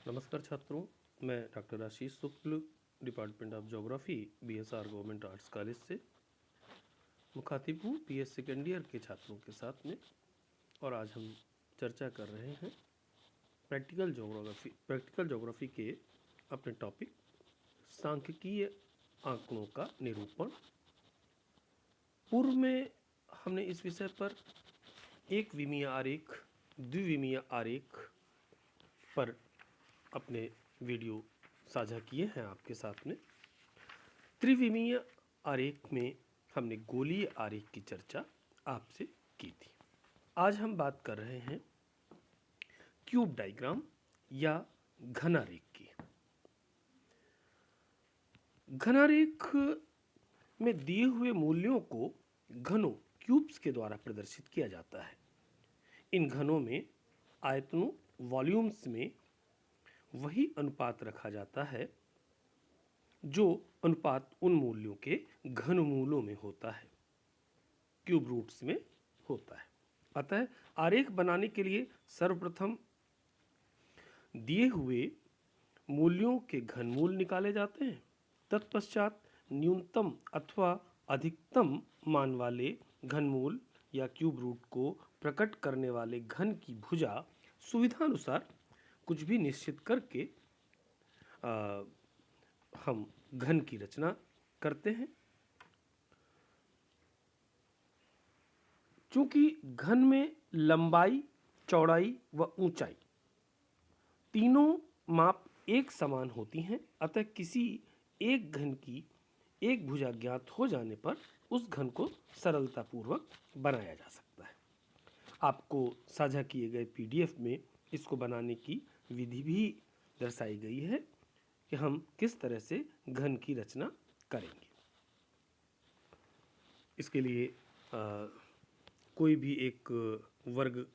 नमस्कार छात्रों, मैं doctor Ashish Shukla, department of geography, BSR government arts college से मुखातिब हूँ बीएस सेकेंड ईयर के छात्रों के साथ में। और आज हम चर्चा कर रहे हैं प्रैक्टिकल ज्योग्राफी के अपने टॉपिक सांख्यिकीय आंकड़ों का निरूपण। पूर्व में हमने इस विषय पर एक विमीय आरेख, द्विविमीय आरेख पर अपने वीडियो साझा किए हैं आपके साथ में। त्रिविमीय आरेख में हमने गोलीय आरेख की चर्चा आपसे की थी। आज हम बात कर रहे हैं क्यूब डायग्राम या घनारेख की। घनारेख में दिए हुए मूल्यों को घनों क्यूब्स के द्वारा प्रदर्शित किया जाता है। इन घनों में आयतनों वॉल्यूम्स में वही अनुपात रखा जाता है जो अनुपात उन मूल्यों के घनमूलों में होता है, क्यूब रूट्स में होता है। अतः आरेख बनाने के लिए सर्वप्रथम दिए हुए मूल्यों के घनमूल निकाले जाते हैं। तत्पश्चात न्यूनतम अथवा अधिकतम मान वाले घनमूल या क्यूब रूट को प्रकट करने वाले घन की भुजा सुविधानुसार कुछ भी निश्चित करके हम घन की रचना करते हैं। चूंकि घन में लंबाई, चौड़ाई व ऊंचाई तीनों माप एक समान होती हैं, अतः किसी एक घन की एक भुजा ज्ञात हो जाने पर उस घन को सरलतापूर्वक बनाया जा सकता है। आपको साझा किए गए पीडीएफ में इसको बनाने की विधि भी दर्शाई गई है कि हम किस तरह से घन की रचना करेंगे। इसके लिए कोई भी एक वर्ग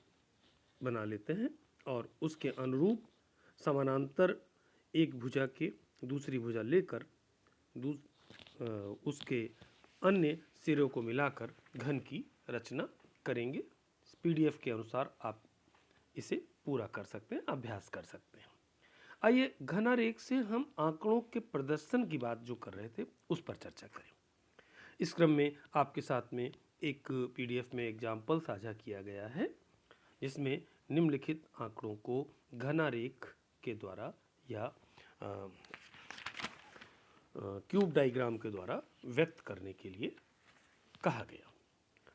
बना लेते हैं और उसके अनुरूप समानांतर एक भुजा के दूसरी भुजा लेकर उसके अन्य सिरों को मिलाकर घन की रचना करेंगे। पीडीएफ के अनुसार आप इसे पूरा कर सकते हैं, अभ्यास कर सकते हैं। आइए घनारेख से हम आंकड़ों के प्रदर्शन की बात जो कर रहे थे उस पर चर्चा करें। इस क्रम में आपके साथ में एक पीडीएफ में एग्जाम्पल साझा किया गया है जिसमें निम्नलिखित आंकड़ों को घनारेख के द्वारा या क्यूब डायग्राम के द्वारा व्यक्त करने के लिए कहा गया।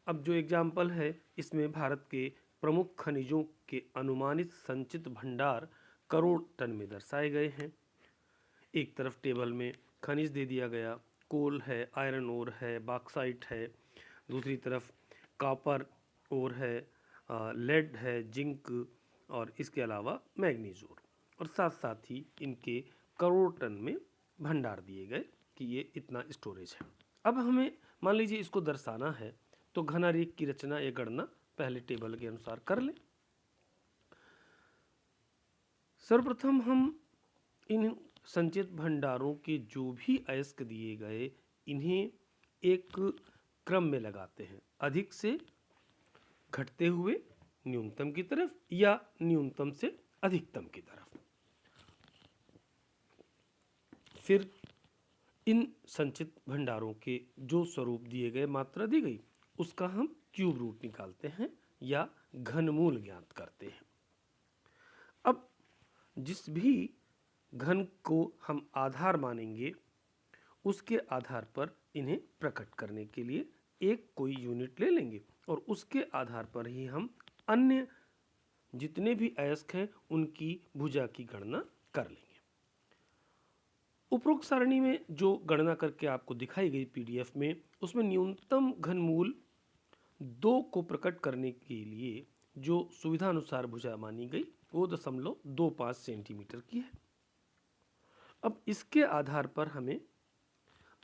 अब जो एग्जाम्पल है इसमें भारत के प्रमुख खनिजों के अनुमानित संचित भंडार करोड़ टन में दर्शाए गए हैं। एक तरफ टेबल में खनिज दे दिया गया, कोल है, आयरन ओर है, बॉक्साइट है। दूसरी तरफ कॉपर ओर है, लेड है, जिंक और इसके अलावा मैग्नीज ओर, और साथ साथ ही इनके करोड़ टन में भंडार दिए गए कि ये इतना स्टोरेज है। अब हमें मान लीजिए इसको दर्शाना है तो घनारेख की रचना या गणना पहले टेबल के अनुसार कर लें। सर्वप्रथम हम इन संचित भंडारों के जो भी अयस्क दिए गए इन्हें एक क्रम में लगाते हैं, अधिक से घटते हुए न्यूनतम की तरफ या न्यूनतम से अधिकतम की तरफ। फिर इन संचित भंडारों के जो स्वरूप दिए गए, मात्रा दी गई, उसका हम क्यूब रूट निकालते हैं या घनमूल ज्ञात करते हैं। अब जिस भी घन को हम आधार मानेंगे उसके आधार पर इन्हें प्रकट करने के लिए एक कोई यूनिट ले लेंगे और उसके आधार पर ही हम अन्य जितने भी अयस्क हैं उनकी भुजा की गणना कर लेंगे। उपरोक्त सारणी में जो गणना करके आपको दिखाई गई पीडीएफ में, उसमें न्यूनतम घनमूल 2 को प्रकट करने के लिए जो सुविधानुसार भुजा मानी गई वो 0.25 सेंटीमीटर की है। अब इसके आधार पर हमें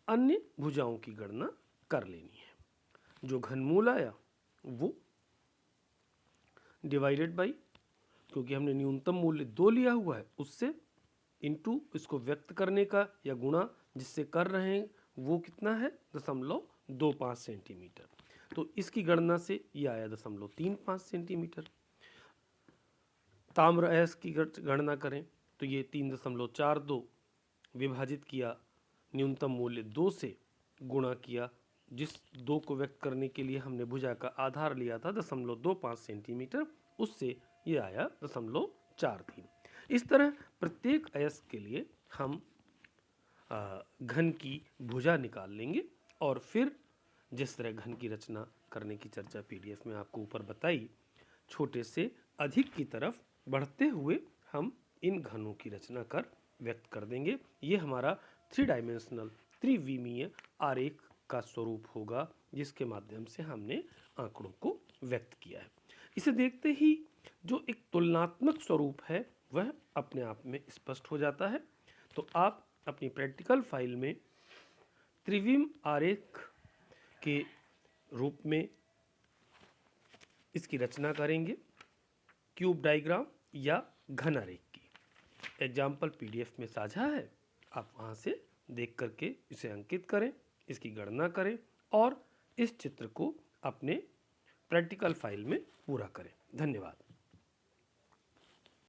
अन्य भुजाओं की गणना कर लेनी है। जो घनमूल आया वो डिवाइडेड बाई, क्योंकि हमने न्यूनतम मूल्य 2 लिया हुआ है, उससे इनटू इसको व्यक्त करने का या गुणा जिससे कर रहे हैं वो कितना है 0.25 सेंटीमीटर। तो इसकी गणना से ये आया 0.35 सेंटीमीटर। ताम्र अयस्क की गणना करें तो ये 3.42 विभाजित किया न्यूनतम मूल्य 2 से गुणा किया, जिस 2 को व्यक्त करने के लिए हमने भुजा का आधार लिया था 0.25 सेंटीमीटर, उससे ये आया 0.43। इस तरह प्रत्येक अयस्क के लिए हम घन की भुजा निकाल लेंगे और फिर जिस तरह घन की रचना करने की चर्चा पीडीएफ में आपको ऊपर बताई, छोटे से अधिक की तरफ बढ़ते हुए हम इन घनों की रचना कर व्यक्त कर देंगे। ये हमारा 3 डायमेंशनल त्रिविमीय आरेख का स्वरूप होगा, जिसके माध्यम से हमने आंकड़ों को व्यक्त किया है। इसे देखते ही जो एक तुलनात्मक स्वरूप है वह अपने आप में स्पष्ट हो जाता है। तो आप अपनी प्रैक्टिकल फाइल में त्रिविम आरेख के रूप में इसकी रचना करेंगे, क्यूब डायग्राम या घन आरेख की। एग्जाम्पल पीडीएफ में साझा है, आप वहाँ से देख करके इसे अंकित करें, इसकी गणना करें और इस चित्र को अपने प्रैक्टिकल फाइल में पूरा करें। धन्यवाद।